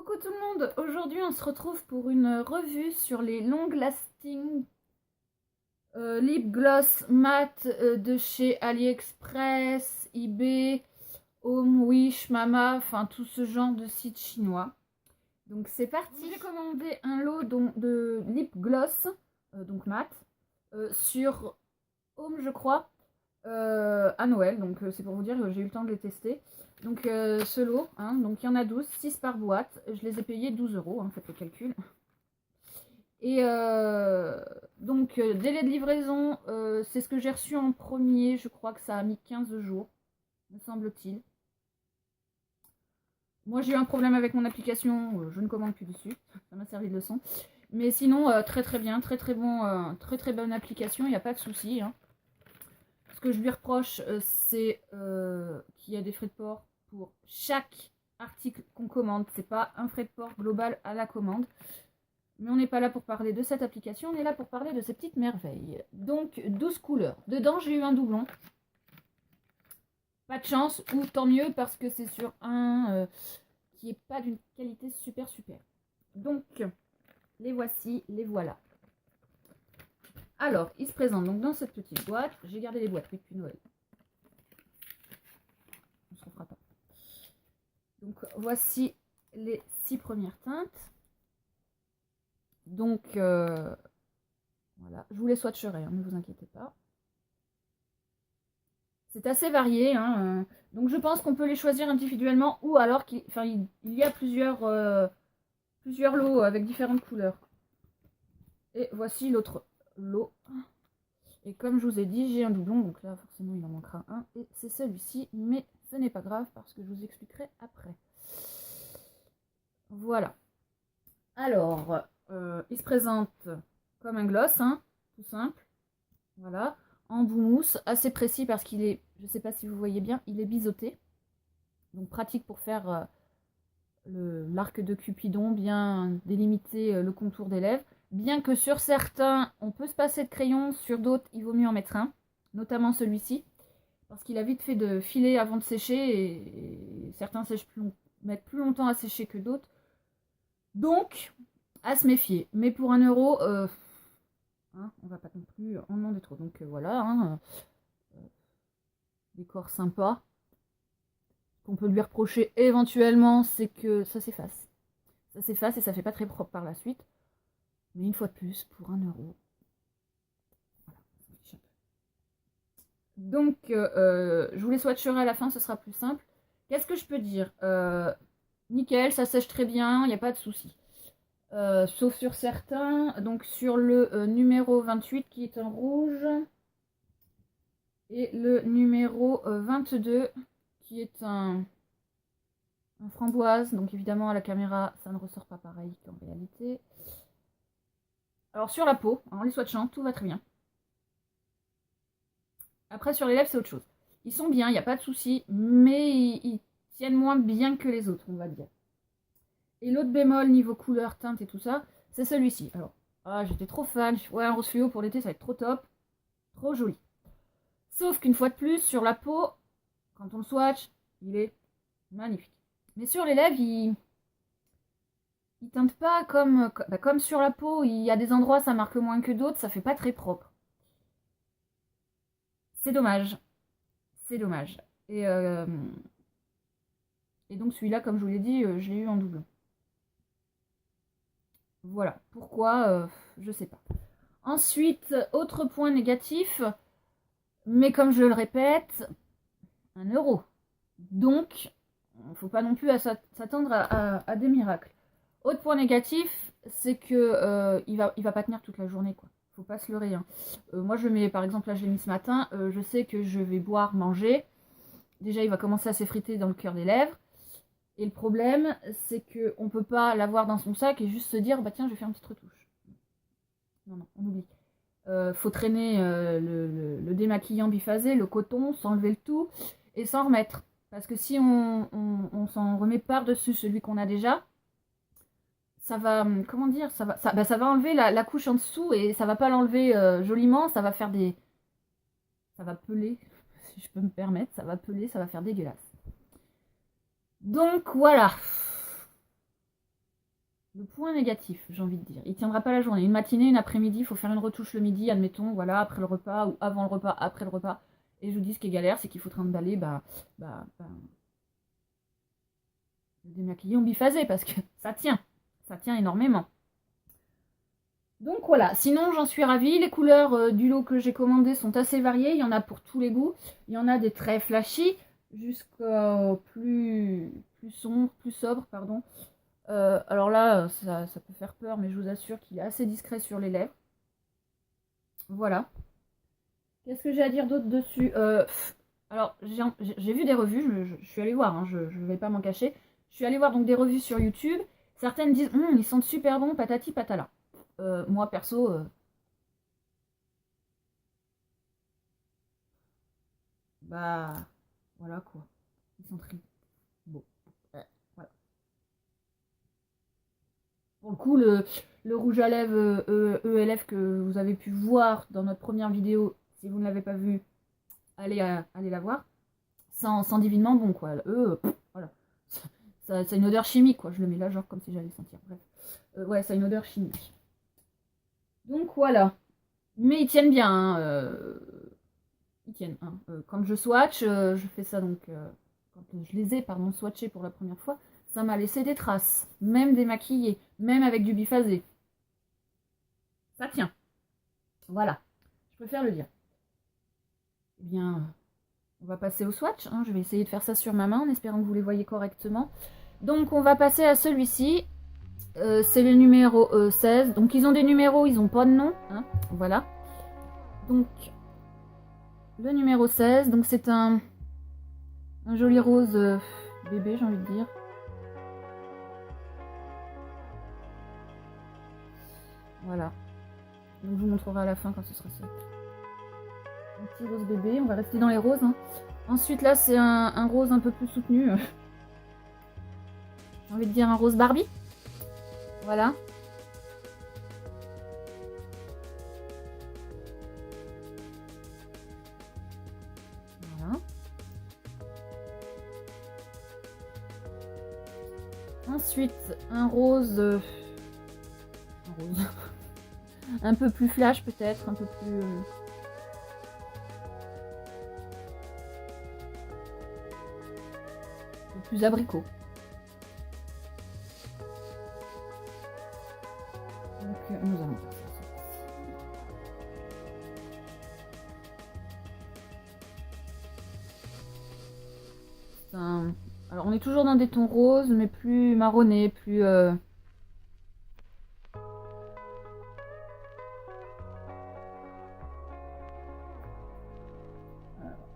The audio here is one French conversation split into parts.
Coucou tout le monde, aujourd'hui on se retrouve pour une revue sur les long lasting lip gloss mat de chez AliExpress, eBay, Home, Wish, Mama, enfin tout ce genre de sites chinois. Donc c'est parti. J'ai commandé un lot de lip gloss, donc mat, sur Home je crois, à Noël, donc c'est pour vous dire que j'ai eu le temps de les tester. Donc ce lot, hein, donc il y en a 12, 6 par boîte, je les ai payés 12 €, hein, faites le calcul. Et donc délai de livraison, c'est ce que j'ai reçu en premier, je crois que ça a mis 15 jours, me semble-t-il. Moi j'ai eu un problème avec mon application, je ne commande plus dessus, ça m'a servi de leçon. Mais sinon très très bien, très très bonne application, il n'y a pas de souci. Hein. Ce que je lui reproche, c'est qu'il y a des frais de port pour chaque article qu'on commande. C'est pas un frais de port global à la commande. Mais on n'est pas là pour parler de cette application, on est là pour parler de ces petites merveilles. Donc 12 couleurs. Dedans, j'ai eu un doublon. Pas de chance, ou tant mieux parce que c'est sur un qui n'est pas d'une qualité super. Donc, les voici, les voilà. Alors, ils se présentent donc dans cette petite boîte. J'ai gardé les boîtes depuis Noël. On se refera pas. Donc, voici les 6 premières teintes. Donc, voilà. Je vous les swatcherai, hein, ne vous inquiétez pas. C'est assez varié. Hein, donc, je pense qu'on peut les choisir individuellement ou alors qu'il y a plusieurs lots avec différentes couleurs. Et voici l'autre lot. Et comme je vous ai dit, j'ai un doublon, donc là forcément il en manquera un. Et c'est celui-ci, mais ce n'est pas grave parce que je vous expliquerai après. Voilà. Alors, il se présente comme un gloss, hein, tout simple. Voilà. En bout mousse, assez précis parce qu'il est, je ne sais pas si vous voyez bien, il est biseauté. Donc pratique pour faire l'arc de Cupidon, bien délimiter le contour des lèvres. Bien que sur certains, on peut se passer de crayon, sur d'autres, il vaut mieux en mettre un. Notamment celui-ci. Parce qu'il a vite fait de filer avant de sécher. Et certains mettent plus longtemps à sécher que d'autres. Donc, à se méfier. Mais pour 1 €, hein, on va pas non plus en demander trop. Donc voilà. Hein, décor sympa. Qu'on peut lui reprocher éventuellement, c'est que ça s'efface. Ça s'efface et ça fait pas très propre par la suite. Mais une fois de plus, pour 1 €. Voilà. Donc, je vous les swatcherai à la fin, ce sera plus simple. Qu'est-ce que je peux dire? Nickel, ça sèche très bien, il n'y a pas de souci. Sauf sur certains. Donc, sur le numéro 28 qui est en rouge. Et le numéro 22 qui est un framboise. Donc, évidemment, à la caméra, ça ne ressort pas pareil qu'en réalité. Alors sur la peau, en les swatchant, tout va très bien. Après sur les lèvres, c'est autre chose. Ils sont bien, il n'y a pas de souci, mais ils tiennent moins bien que les autres, on va dire. Et l'autre bémol niveau couleur, teinte et tout ça, c'est celui-ci. Alors, j'étais trop fan. Ouais, un rose fluo pour l'été, ça va être trop top. Trop joli. Sauf qu'une fois de plus, sur la peau, quand on le swatch, il est magnifique. Mais sur les lèvres, il teinte pas comme sur la peau. Il y a des endroits, ça marque moins que d'autres, ça fait pas très propre. C'est dommage. C'est dommage. Et donc celui-là, comme je vous l'ai dit, je l'ai eu en double. Voilà. Pourquoi je sais pas. Ensuite, autre point négatif, mais comme je le répète, 1 €. Donc, il ne faut pas non plus s'attendre à des miracles. Autre point négatif, c'est que il va pas tenir toute la journée, quoi. Faut pas se leurrer. Hein. Moi, je mets, par exemple, là, je l'ai mis ce matin. Je sais que je vais boire, manger. Déjà, il va commencer à s'effriter dans le cœur des lèvres. Et le problème, c'est qu'on ne peut pas l'avoir dans son sac et juste se dire, bah tiens, je vais faire une petite retouche. Non, on oublie. Faut traîner le démaquillant biphasé, le coton, s'enlever le tout et s'en remettre. Parce que si on s'en remet par-dessus celui qu'on a déjà, ça va, comment dire, ça va enlever la couche en dessous et ça va pas l'enlever joliment, ça va faire des... Ça va peler, si je peux me permettre, ça va peler, ça va faire dégueulasse. Donc voilà. Le point négatif, j'ai envie de dire. Il tiendra pas la journée. Une matinée, une après-midi, il faut faire une retouche le midi, admettons, voilà, après le repas, ou avant le repas, après le repas. Et je vous dis, ce qui est galère, c'est qu'il faut trimballer, le démaquillant biphasé, parce que ça tient énormément. Donc voilà, sinon j'en suis ravie. Les couleurs du lot que j'ai commandé sont assez variées. Il y en a pour tous les goûts. Il y en a des très flashy jusqu'à plus sombre, plus sobre, pardon. Alors là, ça peut faire peur, mais je vous assure qu'il est assez discret sur les lèvres. Voilà. Qu'est-ce que j'ai à dire d'autre dessus? Alors, j'ai vu des revues, je suis allée voir, hein, je ne vais pas m'en cacher. Je suis allée voir donc des revues sur YouTube. Certaines disent, ils sentent super bon, patati patala. Moi, perso, voilà quoi. Ils sont très beaux. Voilà. Pour le coup, le rouge à lèvres ELF que vous avez pu voir dans notre première vidéo, si vous ne l'avez pas vu, allez la voir. Sans divinement bon, quoi. Voilà. Ça a une odeur chimique, quoi. Je le mets là, genre comme si j'allais sentir. Bref. Ouais, ça a une odeur chimique. Donc voilà. Mais ils tiennent bien. Hein, ils tiennent. Hein. Quand je swatch, je fais ça donc. Quand je les ai, pardon, swatchés pour la première fois, ça m'a laissé des traces. Même démaquillées. Même avec du biphasé. Ça tient. Voilà. Je préfère le dire. Eh bien, on va passer au swatch. Hein. Je vais essayer de faire ça sur ma main en espérant que vous les voyez correctement. Donc, on va passer à celui-ci. C'est le numéro 16. Donc, ils ont des numéros, ils n'ont pas de nom. Hein. Voilà. Donc, le numéro 16. Donc, c'est un joli rose bébé, j'ai envie de dire. Voilà. Donc, je vous montrerai à la fin quand ce sera ça. Un petit rose bébé. On va rester dans les roses. Hein. Ensuite, là, c'est un rose un peu plus soutenu. J'ai envie de dire un rose Barbie. Voilà. Voilà. Ensuite, un rose... un peu plus flash peut-être, un peu plus abricot. Donc nous allons alors on est toujours dans des tons roses mais plus marronnés, plus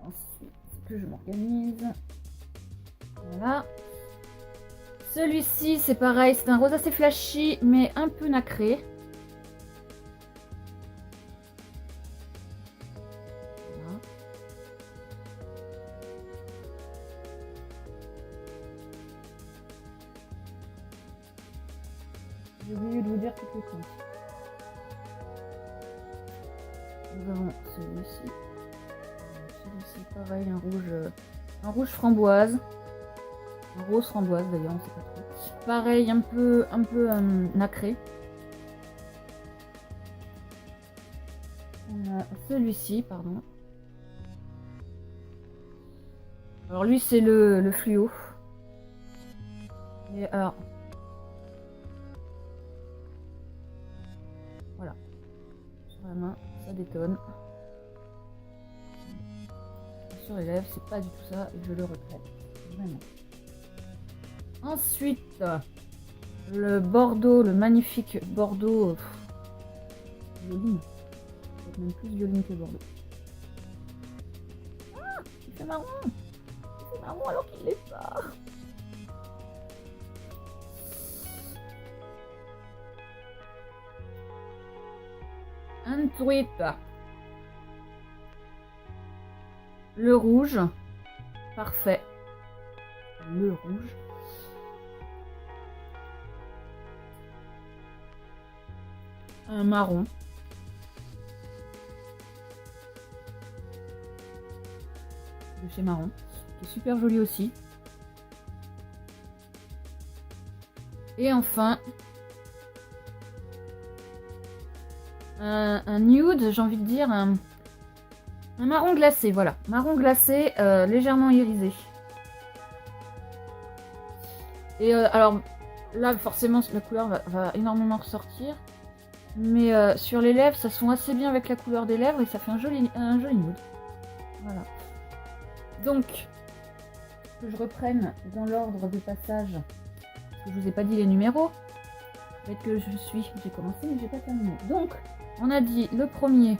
ensuite que je m'organise. Voilà. Celui-ci, c'est pareil, c'est un rose assez flashy, mais un peu nacré. Voilà. J'ai oublié de vous dire toutes les teintes. Nous avons celui-ci. Celui-ci, pareil, un rouge framboise. Un rose framboise d'ailleurs, on sait pas trop. Pareil, un peu nacré. On a celui-ci, pardon. Alors lui c'est le fluo. Et alors voilà. Sur la main, ça détonne. Sur les lèvres, c'est pas du tout ça et je le regrette. Vraiment. Ensuite, le Bordeaux, le magnifique Bordeaux violine. Peut-être même plus violine que Bordeaux. Ah, il fait marron. Il fait marron alors qu'il l'est pas. Ensuite, le rouge. Parfait. Le rouge. Un marron. De chez Marron. Qui est super joli aussi. Et enfin, un nude, j'ai envie de dire, un marron glacé, voilà. Marron glacé, légèrement irisé. Et alors, là, forcément, la couleur va énormément ressortir. Mais sur les lèvres, ça se fond assez bien avec la couleur des lèvres et ça fait un joli nude. Voilà. Donc, que je reprenne dans l'ordre de passage, parce que je vous ai pas dit les numéros. Peut-être que j'ai commencé mais j'ai pas terminé. Donc, on a dit le premier,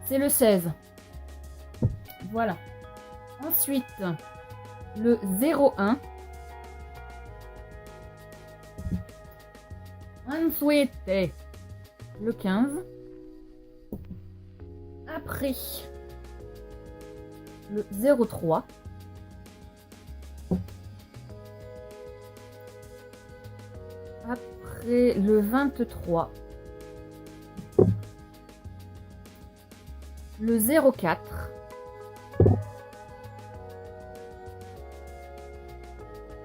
c'est le 16. Voilà. Ensuite, le 01. Ensuite, le 15. Après, le 03. Après, le 23. Le 04.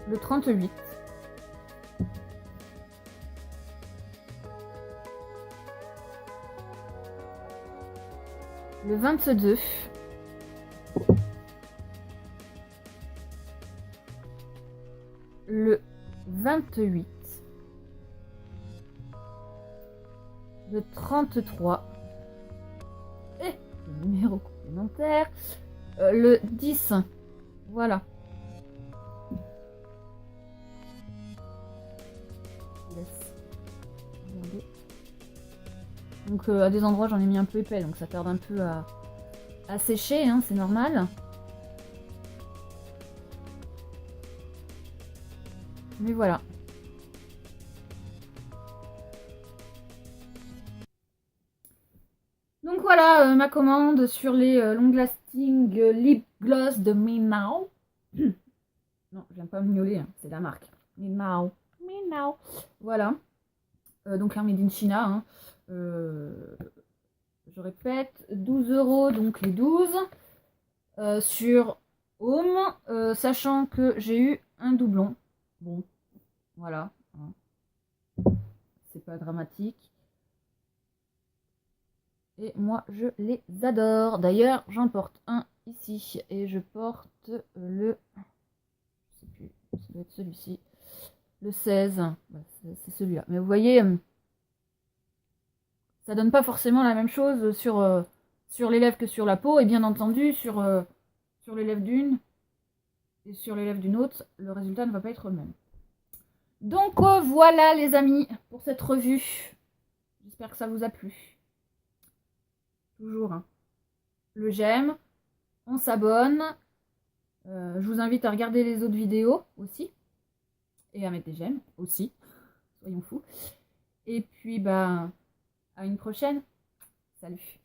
Le 38. Le 22. Le 28. Le 33. Et le numéro complémentaire. Le 10. Voilà. Donc à des endroits j'en ai mis un peu épais, donc ça tarde un peu à sécher, hein, c'est normal. Mais voilà. Donc voilà ma commande sur les long lasting lip gloss de Me Now. Non, je viens pas me miauler, hein, c'est la marque. Me Now. Me Now. Voilà. Donc un made in China. Hein. Je répète, 12 €, donc les 12. Sur Home, sachant que j'ai eu un doublon. Bon, voilà. Hein. C'est pas dramatique. Et moi, je les adore. D'ailleurs, j'en porte un ici. Et je porte le... Je sais plus, ça doit être celui-ci. Le 16. Bah, c'est celui-là. Mais vous voyez, ça donne pas forcément la même chose sur les lèvres que sur la peau. Et bien entendu, sur les lèvres d'une et sur les lèvres d'une autre, le résultat ne va pas être le même. Donc voilà les amis pour cette revue. J'espère que ça vous a plu. Toujours hein. Le j'aime, on s'abonne. Je vous invite à regarder les autres vidéos aussi. Et à mettre des j'aime aussi. Soyons fous. Et puis bah à une prochaine. Salut.